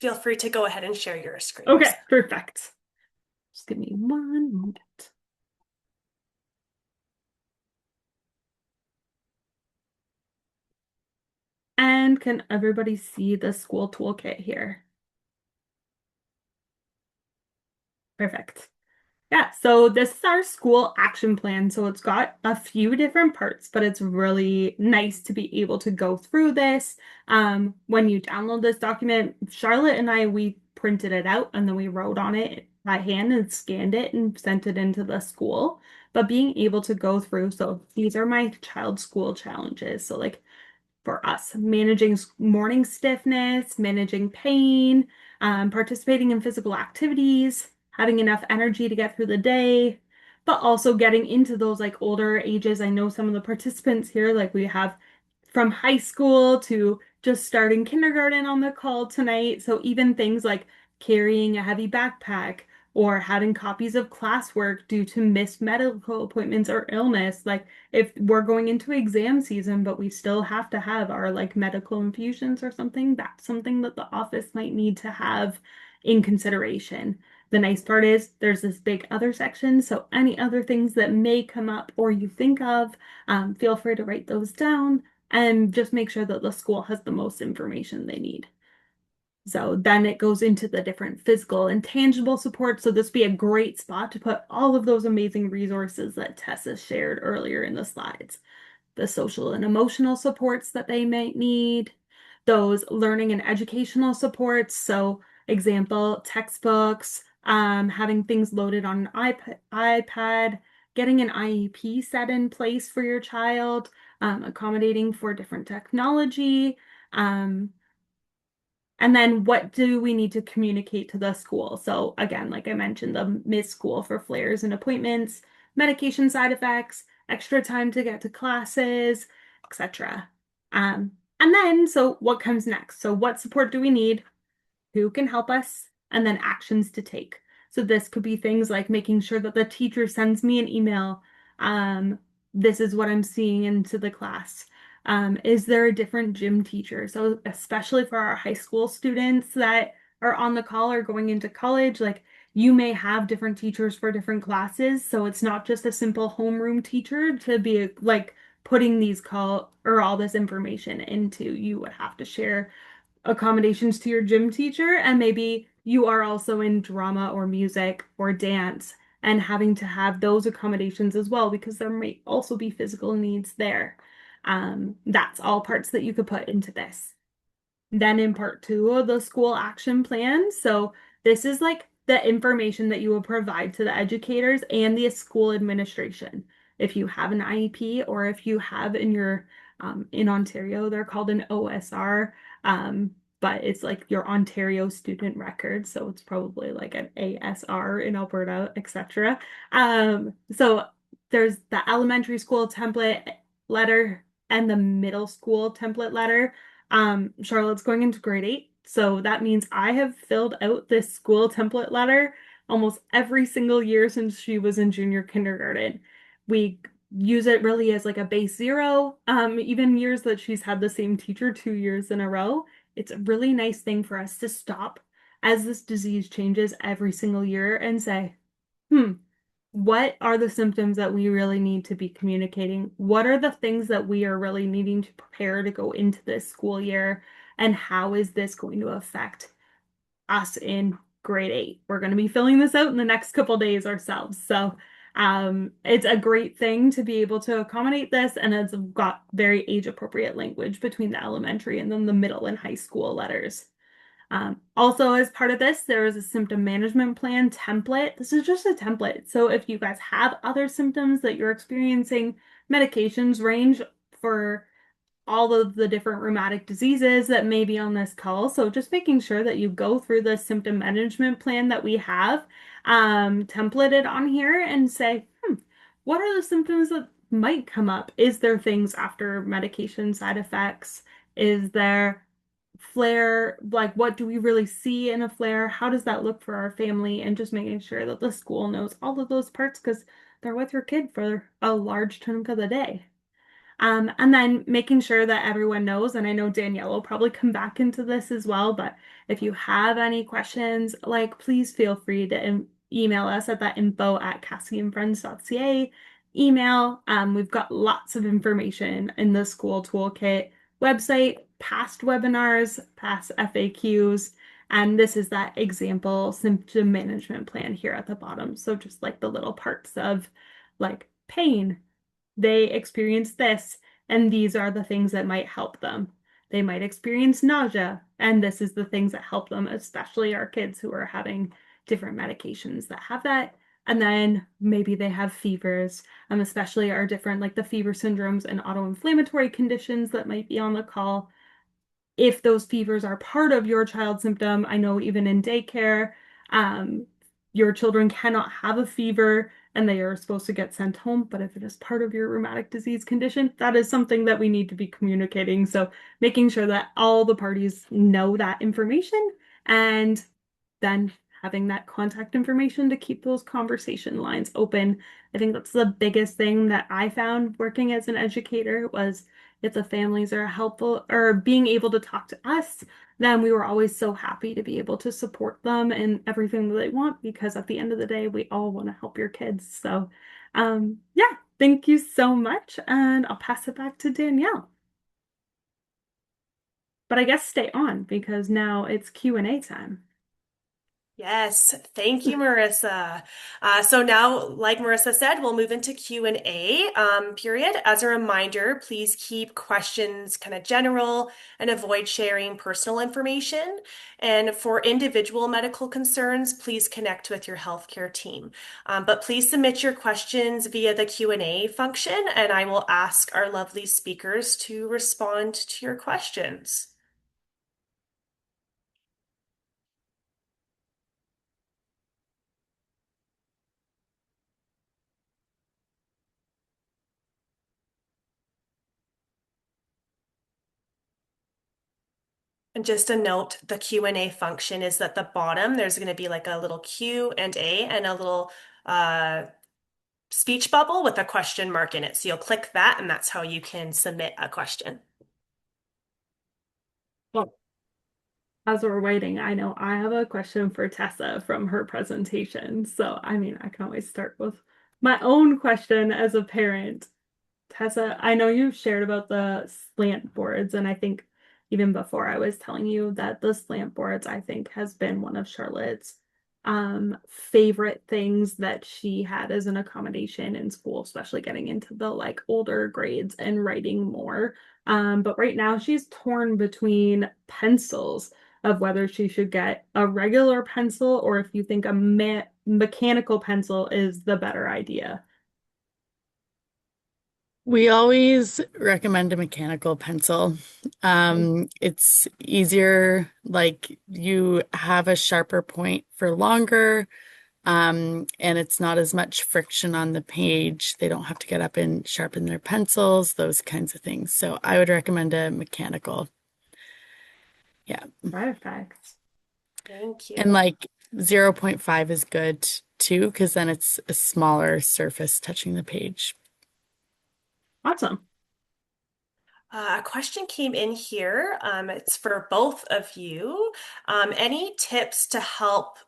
[SPEAKER 1] Feel free to go ahead and share your screen.
[SPEAKER 3] Okay, perfect. Just give me one moment. And can everybody see the school toolkit here? Perfect. Yeah, so this is our school action plan. So it's got a few different parts, but it's really nice to be able to go through this. When you download this document, Charlotte and I, we printed it out and then we wrote on it by hand and scanned it and sent it into the school. But being able to go through, so these are my child's school challenges. So like for us, managing morning stiffness, managing pain, participating in physical activities, having enough energy to get through the day, but also getting into those like older ages. I know some of the participants here, like we have from high school to just starting kindergarten on the call tonight. So even things like carrying a heavy backpack or having copies of classwork due to missed medical appointments or illness, like if we're going into exam season, but we still have to have our like medical infusions or something, that's something that the office might need to have in consideration. The nice part is there's this big other section, so any other things that may come up or you think of, feel free to write those down and just make sure that the school has the most information they need. So then it goes into the different physical and tangible support. So this would be a great spot to put all of those amazing resources that Tessa shared earlier in the slides. The social and emotional supports that they might need, those learning and educational supports. So example, textbooks, having things loaded on an iPad, getting an IEP set in place for your child, accommodating for different technology, um, and then what do we need to communicate to the school? So again, like I mentioned, the miss school for flares and appointments, medication side effects, extra time to get to classes, etc. And then, so what comes next? So what support do we need? Who can help us? And then actions to take. So this could be things like making sure that the teacher sends me an email. This is what I'm seeing into the class. Is there a different gym teacher? So especially for our high school students that are on the call or going into college, like you may have different teachers for different classes. So it's not just a simple homeroom teacher to be like putting these call or all this information into. You would have to share accommodations to your gym teacher, and maybe you are also in drama or music or dance and having to have those accommodations as well because there may also be physical needs there. That's all parts that you could put into this. Then in part two of the school action plan, so this is like the information that you will provide to the educators and the school administration. If you have an IEP or if you have in your in Ontario, they're called an OSR, but it's like your Ontario student record, so it's probably like an ASR in Alberta, etc. So there's the elementary school template letter and the middle school template letter. Charlotte's going into grade 8, so that means I have filled out this school template letter almost every single year since she was in junior kindergarten. We use it really as like a base zero. Even years that she's had the same teacher 2 years in a row, it's a really nice thing for us to stop as this disease changes every single year and say, what are the symptoms that we really need to be communicating? What are the things that we are really needing to prepare to go into this school year? And how is this going to affect us in grade 8? We're going to be filling this out in the next couple days ourselves. So it's a great thing to be able to accommodate this, and it's got very age appropriate language between the elementary and then the middle and high school letters. Also, as part of this, there is a symptom management plan template. This is just a template. So if you guys have other symptoms that you're experiencing, medications range for all of the different rheumatic diseases that may be on this call. So just making sure that you go through the symptom management plan that we have templated on here and say, what are the symptoms that might come up? Is there things after medication side effects? Is there flare? Like, what do we really see in a flare? How does that look for our family? And just making sure that the school knows all of those parts because they're with your kid for a large chunk of the day. And then making sure that everyone knows, and I know Danielle will probably come back into this as well, but if you have any questions, like please feel free to email us at that info@cassieandfriends.ca email. We've got lots of information in the school toolkit website, past webinars, past FAQs, and this is that example symptom management plan here at the bottom. So just like the little parts of like pain, they experience this, and these are the things that might help them. They might experience nausea, and this is the things that help them, especially our kids who are having different medications that have that. And then maybe they have fevers, especially our different, like the fever syndromes and autoinflammatory conditions that might be on the call. If those fevers are part of your child's symptom, I know even in daycare, um, your children cannot have a fever and they are supposed to get sent home. But if it is part of your rheumatic disease condition, that is something that we need to be communicating. So making sure that all the parties know that information and then having that contact information to keep those conversation lines open. I think that's the biggest thing that I found working as an educator was if the families are helpful or being able to talk to us, then we were always so happy to be able to support them in everything that they want because at the end of the day, we all want to help your kids. So, yeah, thank you so much. And I'll pass it back to Danielle. But I guess stay on because now it's Q&A time.
[SPEAKER 1] Yes, thank you, Marissa. So now, like Marissa said, we'll move into Q&A period. As a reminder, please keep questions kind of general and avoid sharing personal information. And for individual medical concerns, please connect with your healthcare team. But please submit your questions via the Q&A function, and I will ask our lovely speakers to respond to your questions. And just a note, the Q&A function is at the bottom. There's going to be like a little Q&A and a little uh, speech bubble with a question mark in it. So you'll click that, and that's how you can submit a question.
[SPEAKER 3] Well, as we're waiting, I know I have a question for Tessa from her presentation. So, I mean, I can always start with my own question as a parent. Tessa, I know you shared about the slant boards, and I think even before I was telling you that the slant boards, I think, has been one of Charlotte's favorite things that she had as an accommodation in school, especially getting into the like older grades and writing more. But right now she's torn between pencils of whether she should get a regular pencil or if you think a mechanical pencil is the better idea.
[SPEAKER 2] We always recommend a mechanical pencil. It's easier, like you have a sharper point for longer, and it's not as much friction on the page. They don't have to get up and sharpen their pencils, those kinds of things. So I would recommend a mechanical. Yeah.
[SPEAKER 3] Perfect.
[SPEAKER 1] Thank
[SPEAKER 2] And
[SPEAKER 1] you.
[SPEAKER 2] like 0.5 is good too, because then it's a smaller surface touching the page.
[SPEAKER 3] Awesome.
[SPEAKER 1] A question came in here. It's for both of you. Any tips to help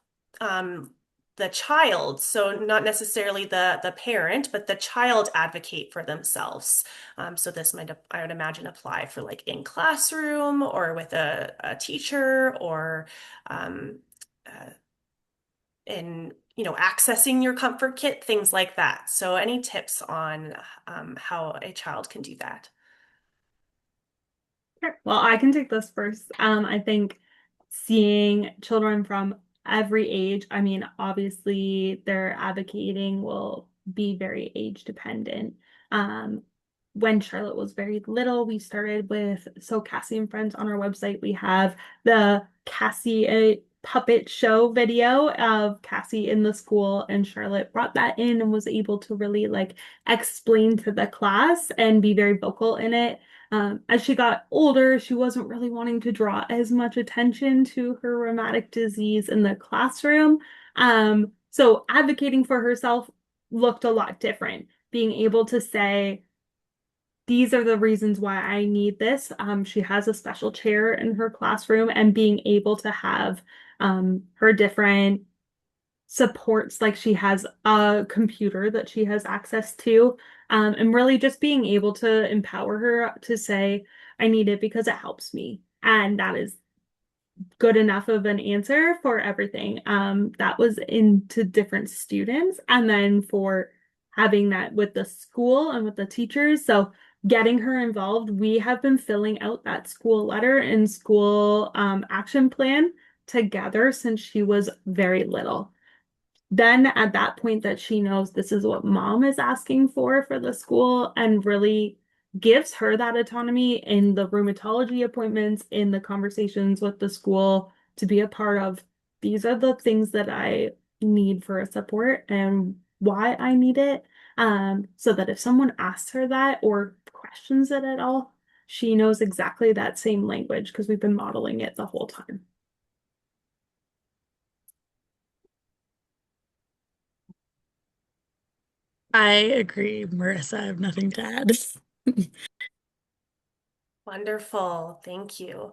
[SPEAKER 1] um, the child, so not necessarily the parent, but the child advocate for themselves? So this might, I would imagine, apply for like in classroom or with a teacher or um, uh, in, accessing your comfort kit, things like that. So any tips on how a child can do that?
[SPEAKER 3] Sure. Well, I can take this first. I think seeing children from every age, I mean, obviously their advocating will be very age dependent. Um, when Charlotte was very little, we started with So Cassie and Friends on our website. We have the Cassie puppet show video of Cassie in the school, and Charlotte brought that in and was able to really like explain to the class and be very vocal in it. As she got older, she wasn't really wanting to draw as much attention to her rheumatic disease in the classroom. So advocating for herself looked a lot different. Being able to say, these are the reasons why I need this. She has a special chair in her classroom and being able to have her different supports, like she has a computer that she has access to, and really just being able to empower her to say, I need it because it helps me. And that is good enough of an answer for everything. That was into different students. And then for having that with the school and with the teachers. So getting her involved, we have been filling out that school letter and school action plan together since she was very little. Then at that point that she knows this is what mom is asking for the school and really gives her that autonomy in the rheumatology appointments, in the conversations with the school to be a part of these are the things that I need for a support and why I need it. So that if someone asks her that or questions it at all, she knows exactly that same language because we've been modeling it the whole time.
[SPEAKER 2] I agree, Marissa. I have nothing to add.
[SPEAKER 1] Wonderful. Thank you.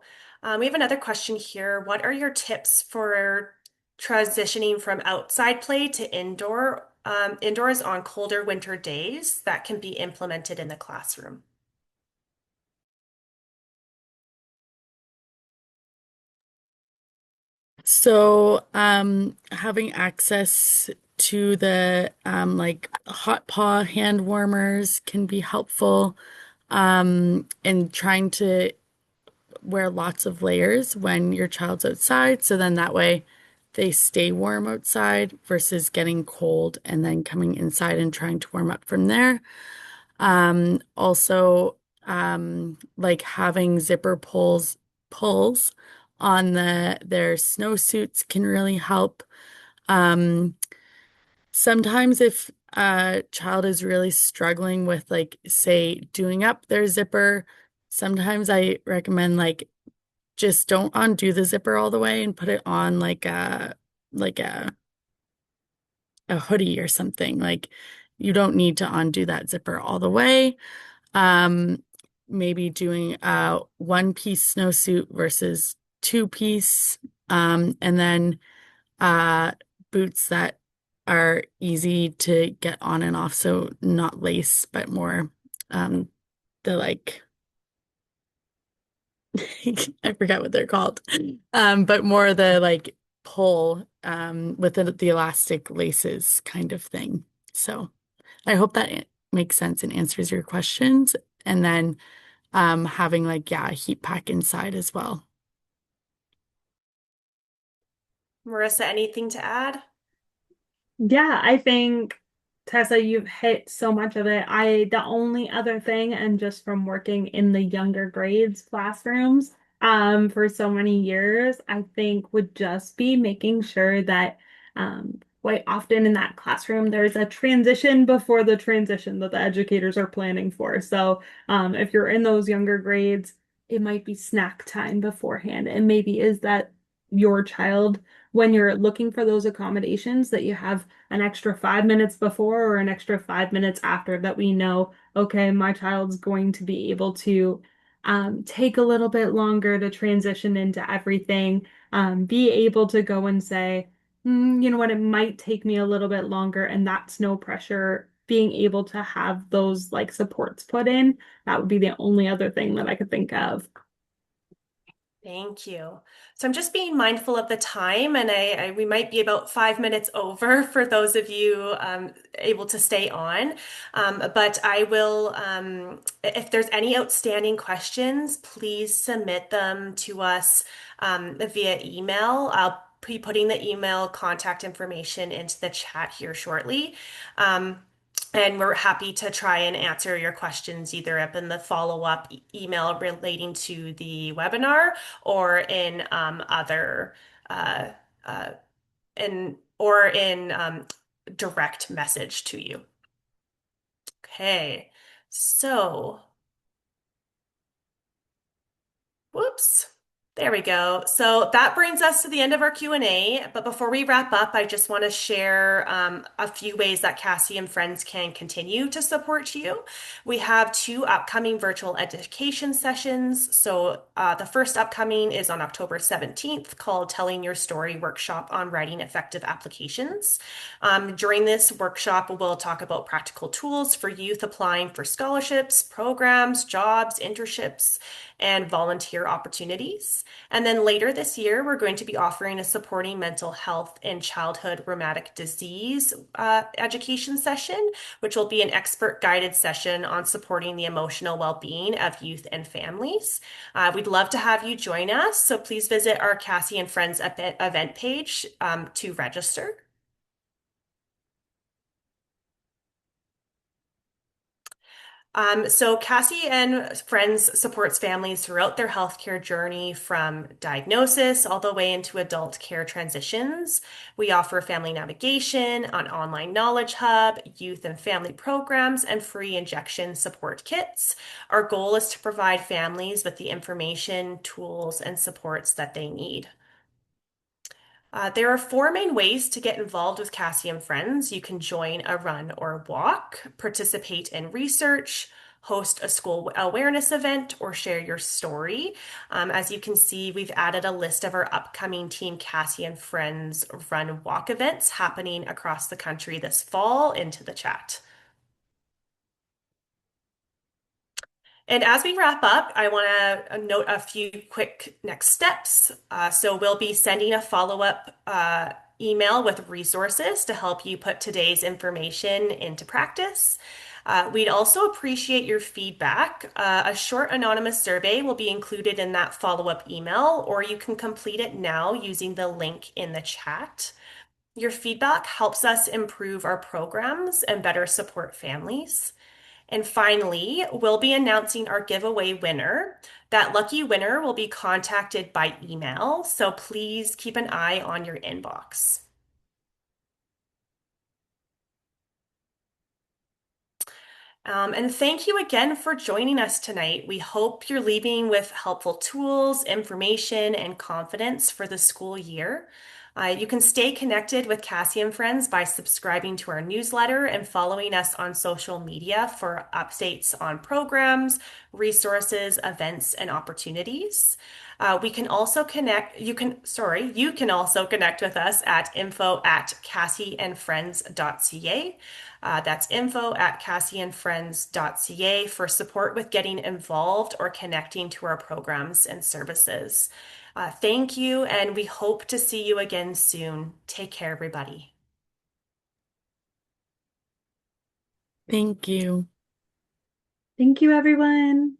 [SPEAKER 1] We have another question here. What are your tips for transitioning from outside play to indoors on colder winter days that can be implemented in the classroom?
[SPEAKER 2] So, having access to the like hot paw hand warmers can be helpful. And trying to wear lots of layers when your child's outside, so then that way they stay warm outside versus getting cold and then coming inside and trying to warm up from there. Also, like having zipper pulls on their snowsuits can really help. Um, Sometimes if a child is really struggling with like say doing up their zipper, sometimes I recommend like just don't undo the zipper all the way and put it on like a hoodie or something. Like you don't need to undo that zipper all the way. Um, Maybe doing a one-piece snowsuit versus two-piece, and then uh, boots that are easy to get on and off, so not lace, but more um, the like I forget what they're called, but more the like pull with the elastic laces kind of thing. So I hope that makes sense and answers your questions. And then having like, yeah, a heat pack inside as well.
[SPEAKER 1] Marissa, anything to add?
[SPEAKER 3] Yeah, I think Tessa, you've hit so much of it. The only other thing, and just from working in the younger grades classrooms, for so many years, I think would just be making sure that, quite often in that classroom, there's a transition before the transition that the educators are planning for. So, if you're in those younger grades, it might be snack time beforehand, and maybe is that your child when you're looking for those accommodations that you have an extra 5 minutes before or an extra 5 minutes after that we know, okay, my child's going to be able to take a little bit longer to transition into everything, be able to go and say, you know what, it might take me a little bit longer, and that's no pressure. Being able to have those like supports put in, that would be the only other thing that I could think of.
[SPEAKER 1] Thank you. So I'm just being mindful of the time, and we might be about 5 minutes over for those of you able to stay on. But I will, if there's any outstanding questions, please submit them to us via email. I'll be putting the email contact information into the chat here shortly. Um, and we're happy to try and answer your questions either up in the follow-up email relating to the webinar or in other uh, uh, in direct message to you. Okay, so whoops. There we go. So that brings us to the end of our Q&A. But before we wrap up, I just want to share a few ways that Cassie and friends can continue to support you. We have two upcoming virtual education sessions. So the first upcoming is on October 17th called Telling Your Story Workshop on Writing Effective Applications. During this workshop, we'll talk about practical tools for youth applying for scholarships, programs, jobs, internships, and volunteer opportunities. And then later this year, we're going to be offering a supporting mental health in childhood rheumatic disease education session, which will be an expert guided session on supporting the emotional well-being of youth and families. We'd love to have you join us, so please visit our Cassie and Friends event page to register. So Cassie and Friends supports families throughout their healthcare journey from diagnosis all the way into adult care transitions. We offer family navigation, an online knowledge hub, youth and family programs, and free injection support kits. Our goal is to provide families with the information, tools, and supports that they need. There are four main ways to get involved with Cassie and Friends. You can join a run or walk, participate in research, host a school awareness event, or share your story. As you can see, we've added a list of our upcoming Team Cassie and Friends run walk events happening across the country this fall into the chat. And as we wrap up, I want to note a few quick next steps. So we'll be sending a follow-up email with resources to help you put today's information into practice. We'd also appreciate your feedback. A short anonymous survey will be included in that follow-up email, or you can complete it now using the link in the chat. Your feedback helps us improve our programs and better support families. And finally, we'll be announcing our giveaway winner. That lucky winner will be contacted by email, so please keep an eye on your inbox. And thank you again for joining us tonight. We hope you're leaving with helpful tools, information, and confidence for the school year. You can stay connected with Cassie and Friends by subscribing to our newsletter and following us on social media for updates on programs, resources, events, and opportunities. We can also connect, you can also connect with us at info@cassieandfriends.ca. That's info@cassieandfriends.ca for support with getting involved or connecting to our programs and services. Thank you, and we hope to see you again soon. Take care, everybody.
[SPEAKER 2] Thank you.
[SPEAKER 3] Thank you, everyone.